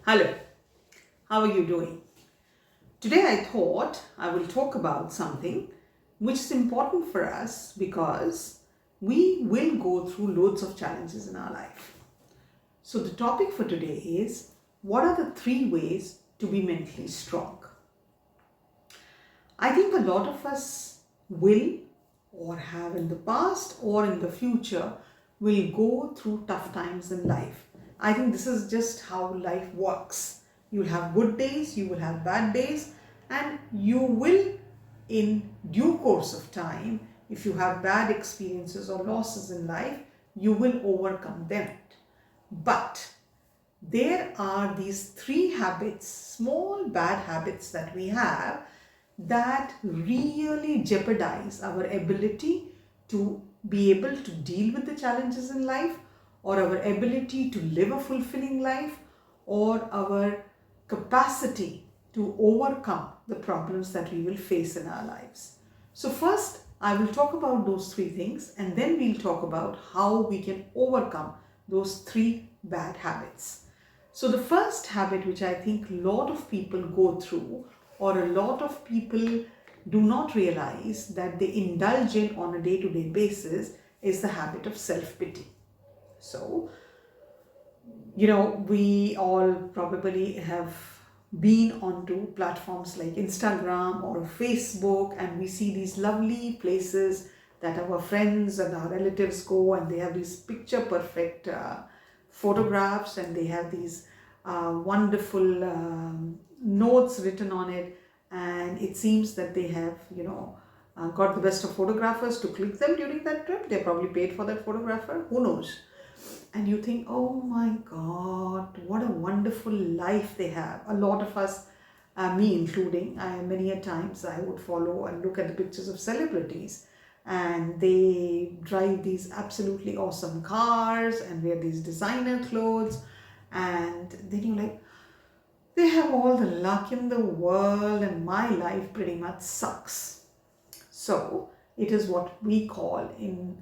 Hello, how are you doing? Today I thought I will talk about something which is important for us because we will go through loads of challenges in our life. So the topic for today is, what are the 3 ways to be mentally strong? I think a lot of us will, or have in the past or in the future, will go through tough times in life. I think this is just how life works. You'll have good days, you will have bad days, and you will, in due course of time, if you have bad experiences or losses in life, you will overcome them. But there are these 3 habits, small bad habits that we have, that really jeopardize our ability to be able to deal with the challenges in life, or our ability to live a fulfilling life, or our capacity to overcome the problems that we will face in our lives. So first, I will talk about those 3 things, and then we'll talk about how we can overcome those 3 bad habits. So the first habit, which I think a lot of people go through, or a lot of people do not realize that they indulge in on a day-to-day basis, is the habit of self-pity. So, we all probably have been onto platforms like Instagram or Facebook, and we see these lovely places that our friends and our relatives go, and they have these picture perfect photographs, and they have these wonderful notes written on it, and it seems that they have got the best of photographers to click them during that trip. They probably paid for that photographer, who knows. And you think, oh my God, what a wonderful life they have. A lot of us, me including, many a times I would follow and look at the pictures of celebrities, and they drive these absolutely awesome cars and wear these designer clothes, and then you're like, they have all the luck in the world, and my life pretty much sucks. So it is what we call in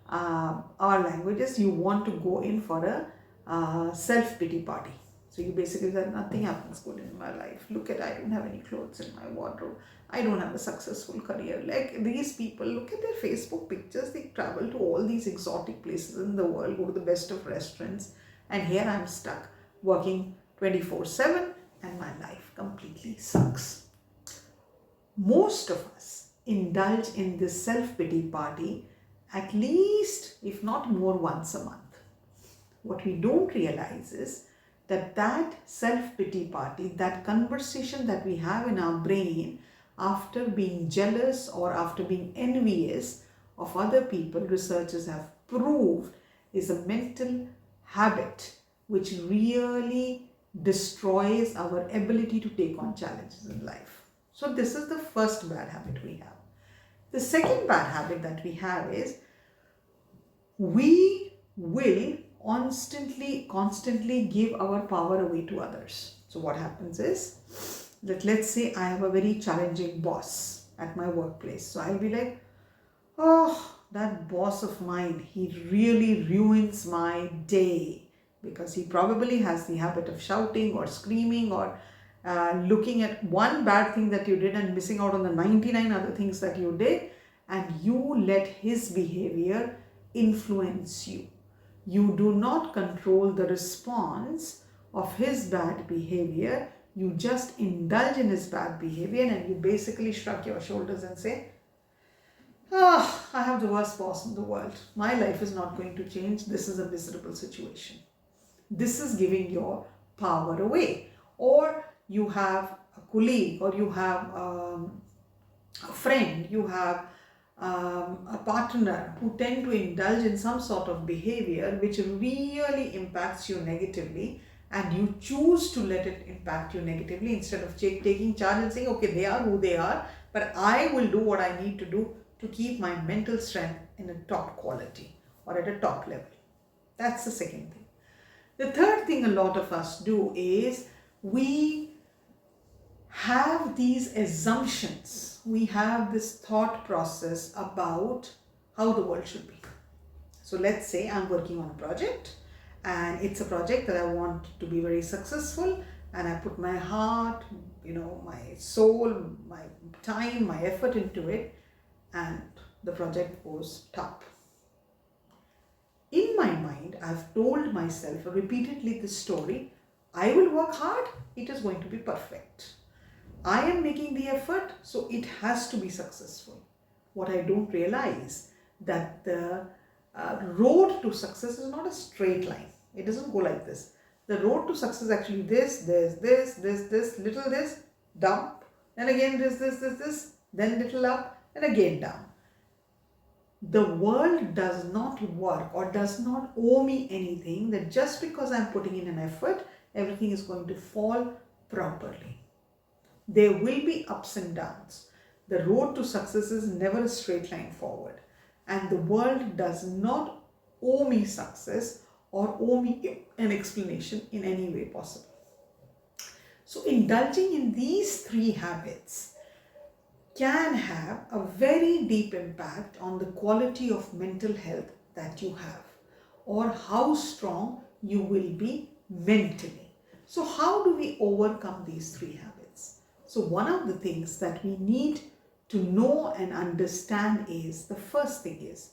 our languages, you want to go in for a self-pity party. So you basically say, nothing happens good in my life. Look at, I don't have any clothes in my wardrobe. I don't have a successful career. Like these people, look at their Facebook pictures. They travel to all these exotic places in the world, go to the best of restaurants. And here I'm stuck working 24/7 and my life completely sucks. Most of us indulge in this self-pity party at least, if not more, once a month. What we don't realize is that self-pity party, that conversation that we have in our brain after being jealous or after being envious of other people, researchers have proved is a mental habit which really destroys our ability to take on challenges in life. So this is the first bad habit we have. The second bad habit that we have is, we will constantly give our power away to others. So what happens is that, let's say I have a very challenging boss at my workplace. So I'll be like, oh, that boss of mine, he really ruins my day, because he probably has the habit of shouting or screaming or looking at one bad thing that you did and missing out on the 99 other things that you did, and you let his behavior influence you. You do not control the response of his bad behavior. You just indulge in his bad behavior, and you basically shrug your shoulders and say, oh, I have the worst boss in the world. My life is not going to change. This is a miserable situation. This is giving your power away. Or you have a colleague, or you have a friend, you have a partner who tend to indulge in some sort of behavior which really impacts you negatively, and you choose to let it impact you negatively instead of taking charge and saying, okay, they are who they are, but I will do what I need to do to keep my mental strength in a top quality or at a top level. That's the second thing. The third thing a lot of us do is, we have these assumptions, we have this thought process about how the world should be. So let's say I'm working on a project, and it's a project that I want to be very successful, and I put my heart, my soul, my time, my effort into it, and the project goes top. In my mind, I've told myself repeatedly this story: I will work hard, it is going to be perfect. I am making the effort, so it has to be successful. What I don't realize that the road to success is not a straight line. It doesn't go like this. The road to success is actually this, little this, dump, and again this, then little up, and again down. The world does not work or does not owe me anything, that just because I'm putting in an effort, everything is going to fall properly. There will be ups and downs. The road to success is never a straight line forward. And the world does not owe me success or owe me an explanation in any way possible. So indulging in these 3 habits can have a very deep impact on the quality of mental health that you have, or how strong you will be mentally. So how do we overcome these 3 habits? So one of the things that we need to know and understand is, the first thing is,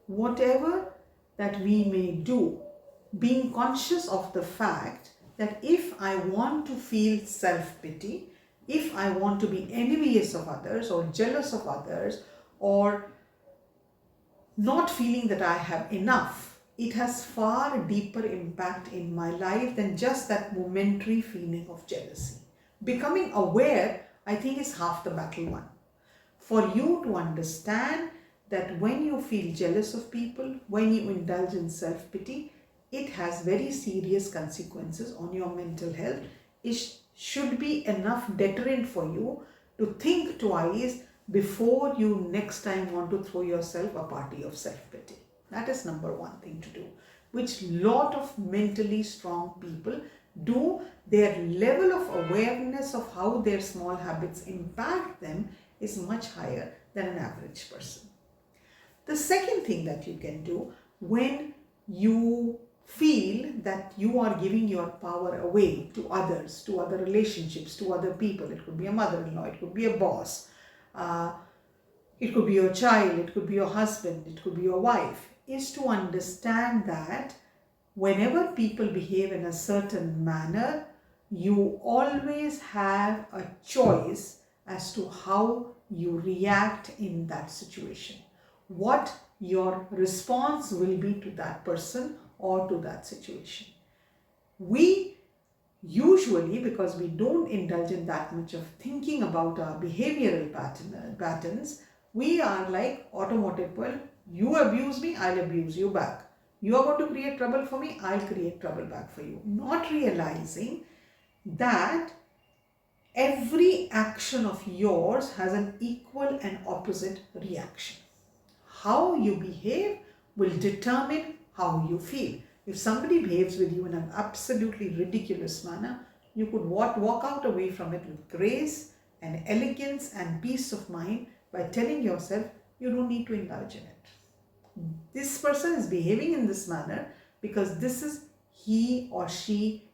whatever that we may do, being conscious of the fact that if I want to feel self-pity, if I want to be envious of others or jealous of others or not feeling that I have enough, it has far deeper impact in my life than just that momentary feeling of jealousy. Becoming aware, I think, is half the battle won. For you to understand that when you feel jealous of people, when you indulge in self-pity, it has very serious consequences on your mental health. It should be enough deterrent for you to think twice before you next time want to throw yourself a party of self-pity. That is number 1 thing to do, which lot of mentally strong people do. Their level of awareness of how their small habits impact them is much higher than an average person. The second thing that you can do when you feel that you are giving your power away to others, to other relationships, to other people, it could be a mother-in-law, it could be a boss, it could be your child, it could be your husband, it could be your wife, is to understand that whenever people behave in a certain manner, you always have a choice as to how you react in that situation, what your response will be to that person or to that situation. We usually, because we don't indulge in that much of thinking about our behavioral patterns, we are like automotive. Well, you abuse me, I'll abuse you back. You are going to create trouble for me, I'll create trouble back for you. Not realizing that every action of yours has an equal and opposite reaction. How you behave will determine how you feel. If somebody behaves with you in an absolutely ridiculous manner, you could walk out away from it with grace and elegance and peace of mind by telling yourself you don't need to indulge in it. This person is behaving in this manner because this is he or she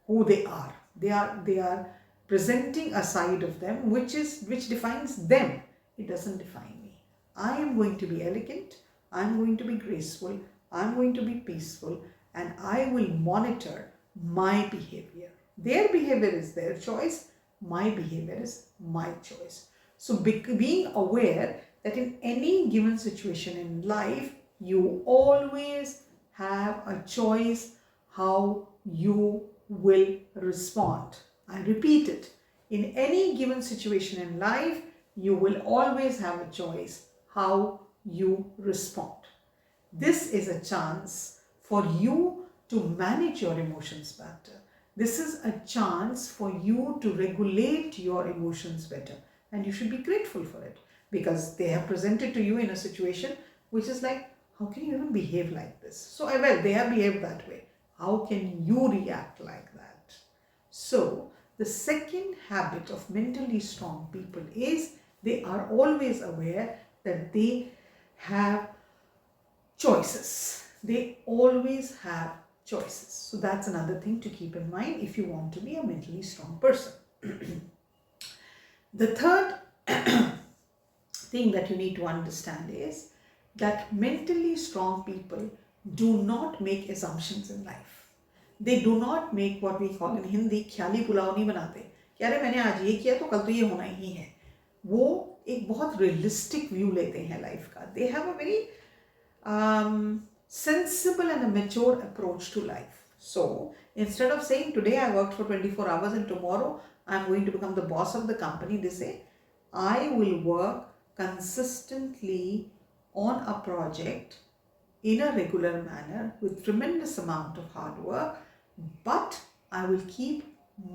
who they are. They are presenting a side of them which defines them. It doesn't define me. I am going to be elegant, I am going to be graceful, I am going to be peaceful, and I will monitor my behavior. Their behavior is their choice, my behavior is my choice. So being aware that in any given situation in life, you always have a choice how you will respond. I repeat it. In any given situation in life, you will always have a choice how you respond. This is a chance for you to manage your emotions better. This is a chance for you to regulate your emotions better. And you should be grateful for it, because they have presented to you in a situation which is like, how can you even behave like this? So, well, they have behaved that way. How can you react like that? So, the second habit of mentally strong people is they are always aware that they have choices. They always have choices. So that's another thing to keep in mind if you want to be a mentally strong person. The third thing that you need to understand is that mentally strong people do not make assumptions in life. They do not make what we call in Hindi ख्याली पुलाव नहीं बनाते कि अरे मैंने आज ये किया तो कल तो ये होना ही है. वो एक बहुत रियलिस्टिक व्यू लेते हैं लाइफ का. They have a very sensible and a mature approach to life. So instead of saying today I worked for 24 hours and tomorrow I'm going to become the boss of the company, they say I will work consistently on a project in a regular manner with tremendous amount of hard work, but I will keep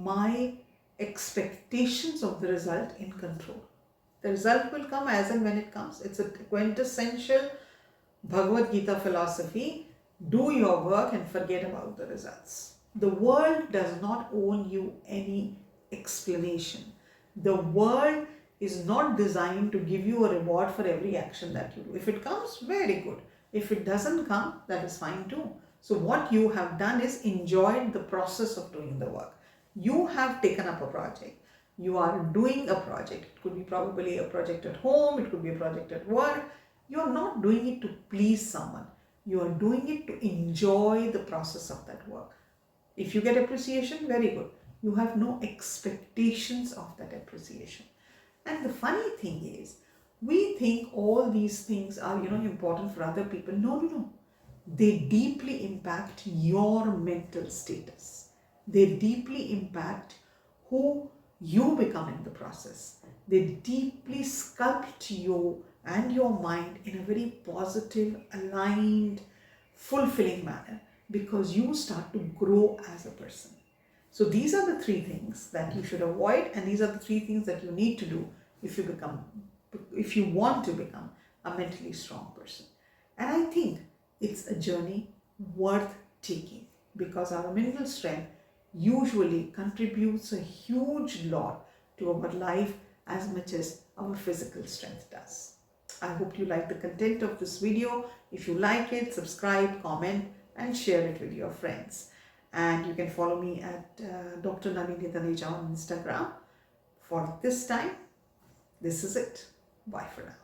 my expectations of the result in control. The result will come as and when it comes. It's a quintessential Bhagavad Gita philosophy. Do your work and forget about the results. The world does not owe you any explanation. The world is not designed to give you a reward for every action that you do. If it comes, very good. If it doesn't come, that is fine too. So what you have done is enjoyed the process of doing the work. You have taken up a project. You are doing a project. It could be probably a project at home. It could be a project at work. You are not doing it to please someone. You are doing it to enjoy the process of that work. If you get appreciation, very good. You have no expectations of that appreciation. And the funny thing is, we think all these things are, important for other people. No, no, no. They deeply impact your mental status. They deeply impact who you become in the process. They deeply sculpt you and your mind in a very positive, aligned, fulfilling manner because you start to grow as a person. So these are the three things that you should avoid, and these are the three things that you need to do if you want to become a mentally strong person. And I think it's a journey worth taking because our mental strength usually contributes a huge lot to our life as much as our physical strength does. I hope you like the content of this video. If you like it, subscribe, comment, and share it with your friends. And you can follow me at Dr. Nalini Taneja on Instagram. For this time, this is it. Bye for now.